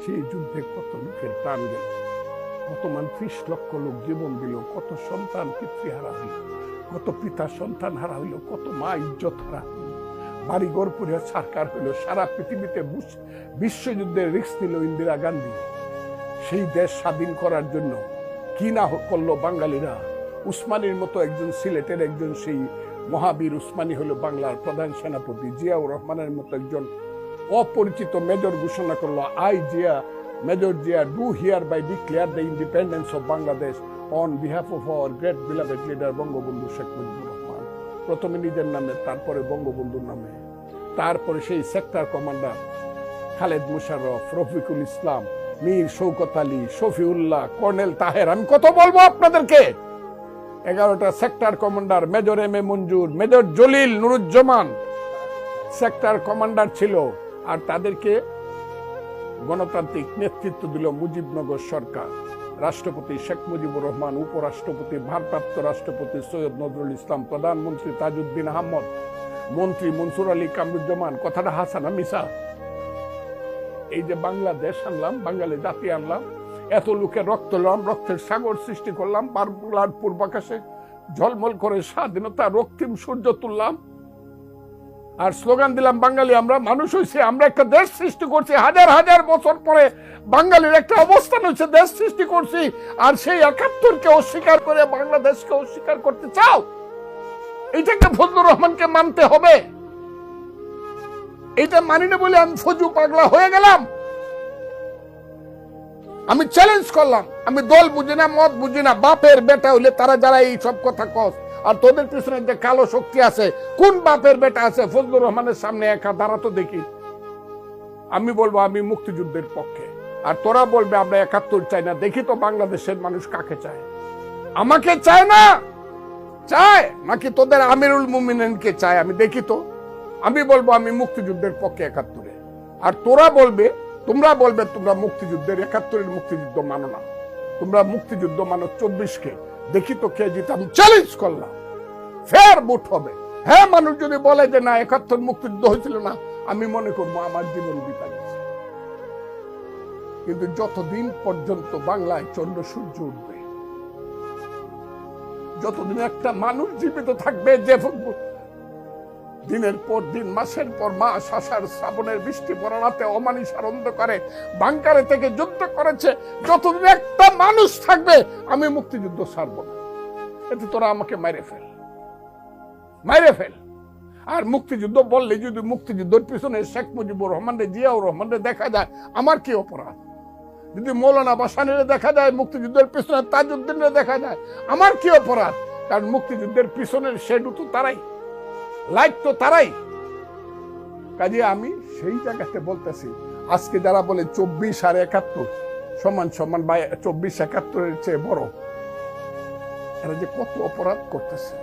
সেই যুদ্ধে কত লোকের প্রাণ গেল, কত 30 লক্ষ লোক জীবন দিল, কত সন্তান পিতৃহারা হইল, কত পিতা সন্তান হারা হইল, কত মা ইজ্জত হারা হইল, বাড়িঘর পুড়ে ছারখার হইল। সারা পৃথিবীতে বিশ্বযুদ্ধের রিস্ক নিল ইন্দিরা গান্ধী। সেই দেশ স্বাধীন করার জন্য কি না করলো বাঙালিরা। উসমানীর মতো একজন, সিলেটের একজন সেই মহাবীর উসমানী হলো বাংলার প্রধান সেনাপতি। জিয়াউর রহমানের মতো একজন অপরিচিত মেজর ঘোষণা করলো, I Zia, Major Jia, do hereby declare the independence of Bangladesh on behalf of our great beloved leader Bangabandhu Sheikh Mujibur Rahman. প্রথমে নিজের নামে, তারপরে বঙ্গবন্ধুর নামে, তারপরে সেই sector commander Khaled Musharraf, Rafiqul Islam, Mir Shaukat Ali, Shafiullah, colonel Taher. আমি কত বলবো আপনাদেরকে। 11টা sector commander, major M A Manzur, major Jalil, Nuruzzaman sector commander ছিল। আর তাদেরকে গণতান্ত্রিক নেতৃত্ব দিল মুজিবনগর সরকার। রাষ্ট্রপতি শেখ মুজিবুর রহমান, উপরাষ্ট্রপতি ভারপ্রাপ্ত রাষ্ট্রপতি সৈয়দ নজরুল ইসলাম, প্রধানমন্ত্রী তাজউদ্দিন আহমদ, মন্ত্রী মনসুর আলী কামরুজ্জামান। কথাটা হাসানা মিশা? এই যে বাংলাদেশ আনলাম, বাঙালি জাতি আনলাম, এত লোকের রক্ত এলাম, রক্তের সাগর সৃষ্টি করলাম, বাংলার পূর্বাকাশে ঝলমল করে স্বাধীনতা রক্তিম সূর্য তুললাম, আর স্লোগান দিলাম বাঙালি আমরা মানুষ হয়েছে, আমরা একটা দেশ সৃষ্টি করছি। হাজার হাজার বছর পরে বাঙালির একটা অবস্থান হচ্ছে, দেশ সৃষ্টি করছি। আর সেই 71কে অস্বীকার করে বাংলাদেশকে অস্বীকার করতে চাও? এইটাকে ফজলুর রহমানকে মানতে হবে। এটা মানি না বলে আমি ফজু পাগলা হয়ে গেলাম। আমি চ্যালেঞ্জ করলাম, আমি দল বুঝি না, মত বুঝি না, বাপের বেটা হইলে তারা যারা এই সব কথা কস, আর তোদের পিছনে যে কালো শক্তি আছে, কোন বাপের বেটা আছে ফজলুর রহমানের সামনে একা দাঁড়াতো দেখি? আমি বলবো আমি মুক্তিযুদ্ধের পক্ষে, আর তোরা বলবে আমরা 71 চাই না। দেখি তো বাংলাদেশের মানুষ কাকে চায়? আমাকে চায় না, চায় নাকি তোদের আমিরুল মুমিনিনকে চায়? আমি দেখি তো। আমি বলবো আমি মুক্তিযুদ্ধের পক্ষে 71-এ, আর তোরা বলবে, তোমরা বলবে তোমরা মুক্তিযুদ্ধের 71-এর মুক্তিযুদ্ধ মানো না, তোমরা মুক্তিযুদ্ধ মানো 24-কে। দেখি তো কে জিতে। আমি চ্যালেঞ্জ করলাম, ফেয়ার ভোট হবে। হ্যাঁ, মানুষ যদি বলে যে না 71 মুক্তিযুদ্ধ হয়েছিল না, আমি মনে করবো আমার জীবন বিতা গেছে। কিন্তু যতদিন পর্যন্ত বাংলায় চন্দ্র সূর্য উঠবে, যতদিন একটা মানুষ জীবিত থাকবে, যে দিনের পর দিন, মাসের পর মাস, আষাঢ় শ্রাবণের বৃষ্টি পড়া রাতে অমানিসার অন্ধকারে বাংকারে থেকে যুদ্ধ করেছে, যতদিন একটা মানুষ থাকবে আমি মুক্তিযুদ্ধ ছাড়ব না। এতে তোরা আমাকে মাইরে ফেল, মাইরে ফেল। আর মুক্তিযুদ্ধ বললে যদি মুক্তিযুদ্ধের পিছনে শেখ মুজিবুর রহমান, জিয়াউর রহমান দেখা যায়, আমার কি অপরাধ? যদি মৌলানা ভাসানীরে দেখা যায়, মুক্তিযুদ্ধের পিছনে তাজউদ্দিনে দেখা যায়, আমার কি অপরাধ? কারণ মুক্তিযুদ্ধের পিছনের শেডু তো তারাই, লাইট তো তারাই। কাজে আমি সেই জায়গাতে বলতেছি, আজকে যারা বলে 24 আর 71 সমান সমান, বা 24 71-এর চেয়ে বড়, এরা যে কত অপরাধ করতেছে,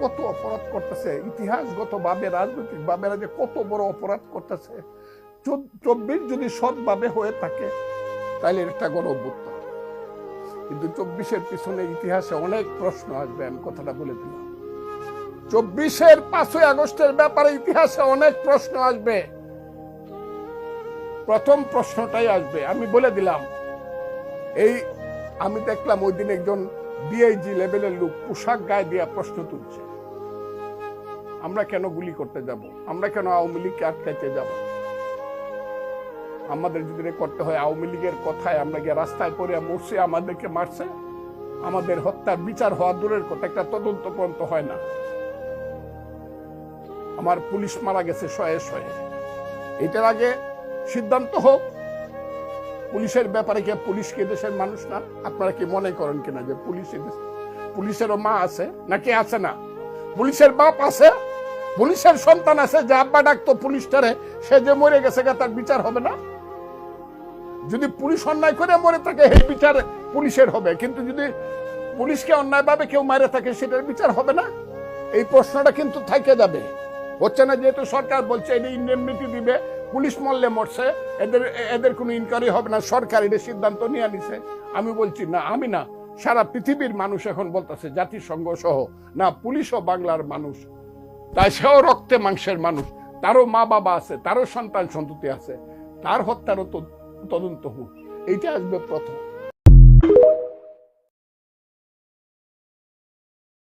কত অপরাধ করতেছে ইতিহাসগত ভাবে, রাজনৈতিক ভাবে এরা যে কত বড় অপরাধ করতেছে। 24 যদি সৎভাবে হয়ে থাকে তাহলে একটা গণঅভ্যুত্থান। কিন্তু 24-এর পিছনে ইতিহাসে অনেক প্রশ্ন আসবে। আমি কথাটা বলে দিলাম, 24-এর 5ই আগস্টের ব্যাপারে ইতিহাসে অনেক প্রশ্ন আসবে। প্রথম প্রশ্নটাই আসবে, আমি বলে দিলাম, এই আমি দেখলাম ওই দিন একজন ডিআইজি লেভেলের লোক পোশাক গায়ে দিয়া প্রশ্ন তুলছে, আমরা কেন গুলি করতে যাব? আমরা কেন আওয়ামী লীগকে আটকাইতে যাব? আমাদের যদি করতে হয় আওয়ামী লীগের কথায় আমরা গিয়ে রাস্তায় পড়ে মরছে, আমাদেরকে মারছে, আমাদের হত্যার বিচার হওয়া দূরের কথা, একটা তদন্ত পর্যন্ত হয় না। আমার পুলিশ মারা গেছে শয়ে শয়ে। এটার আগে সিদ্ধান্ত হোক পুলিশের ব্যাপারে। কি পুলিশকে দেশের মানুষ না? আপনারা কি মনে করেন কিনা যে পুলিশেরও মা আছে নাকি আছে না? পুলিশের বাপ আছে, পুলিশের সন্তান আছে, যে আব্বা ডাকতো পুলিশটারে, সে যে মরে গেছে তার বিচার হবে না? যদি পুলিশ অন্যায় করে মরে থাকে এই বিচার পুলিশের হবে, কিন্তু যদি পুলিশকে অন্যায়ভাবে কেউ মারে থাকে সেটার বিচার হবে না? এই প্রশ্নটা কিন্তু থেকে যাবে, হচ্ছে না? যেহেতু সরকার বলছে এটা ইন্ডেমনিটি দিবে, পুলিশ মরলে মরছে, এদের কোনো ইনকোয়ারি হবে না, সরকার এটা সিদ্ধান্ত নিয়ে নিছে। আমি বলছি না, আমি না, সারা পৃথিবীর মানুষ এখন বলতেছে, জাতিসংঘ সহ, না পুলিশও বাংলার মানুষ, তাই সেও রক্তে মাংসের মানুষ, তারও মা বাবা আছে, তারও সন্তান সন্ততি আছে, তার হত্যারও তো তদন্ত হোক, এইটা আসবে প্রথম।